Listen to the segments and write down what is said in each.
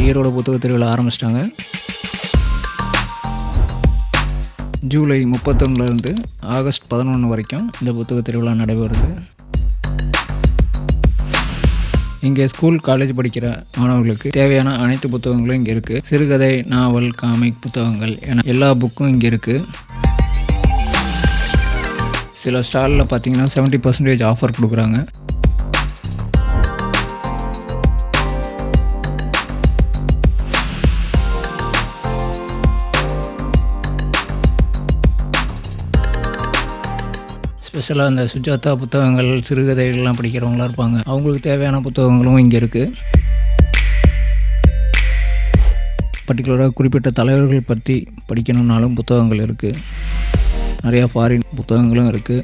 ஈரோடு புத்தக திருவிழா ஆரம்பிச்சிட்டாங்க. ஜூலை 31லேருந்து ஆகஸ்ட் 11 வரைக்கும் இந்த புத்தக திருவிழா நடைபெறுது. இங்கே ஸ்கூல் காலேஜ் படிக்கிற மாணவர்களுக்கு தேவையான அனைத்து புத்தகங்களும் இங்கே இருக்குது. சிறுகதை, நாவல், காமிக் புத்தகங்கள் என எல்லா புக்கும் இங்கே இருக்குது. சில ஸ்டாலில் பார்த்தீங்கன்னா 70% ஆஃபர் கொடுக்குறாங்க. ஸ்பெஷலாக இந்த சுஜாதா புத்தகங்கள், சிறுகதைகள்லாம் படிக்கிறவங்களாம் இருப்பாங்க. அவங்களுக்கு தேவையான புத்தகங்களும் இங்கே இருக்குது. பர்டிகுலராக குறிப்பிட்ட தலைவர்கள் பற்றி படிக்கணுன்னாலும் புத்தகங்கள் இருக்குது. நிறையா ஃபாரின் புத்தகங்களும் இருக்குது.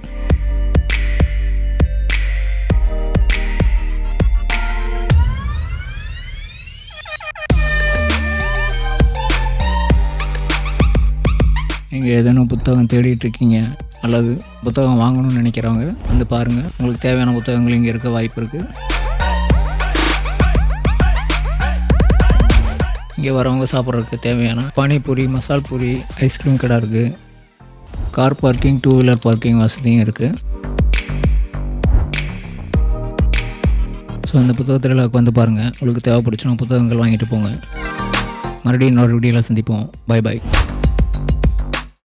நீங்கள் ஏதேனும் புத்தகம் தேடிட்டு இருக்கீங்க அல்லது புத்தகம் வாங்கணும்னு நினைக்கிறவங்க வந்து பாருங்கள். உங்களுக்கு தேவையான புத்தகங்கள் இங்கே இருக்க வாய்ப்பு இருக்குது. இங்கே வரவங்க சாப்பிட்றதுக்கு தேவையான பானிபூரி, மசால் பூரி, ஐஸ்கிரீம் கடை இருக்குது. கார் பார்க்கிங், 2 வீலர் பார்க்கிங் வசதியும் இருக்குது. ஸோ இந்த புத்தக திருவிழாவுக்கு வந்து பாருங்கள். உங்களுக்கு தேவைப்படுச்சுன்னா புத்தகங்கள் வாங்கிட்டு போங்க. மறுபடியும் இன்னொரு வீடியோவில் சந்திப்போம். Bye bye.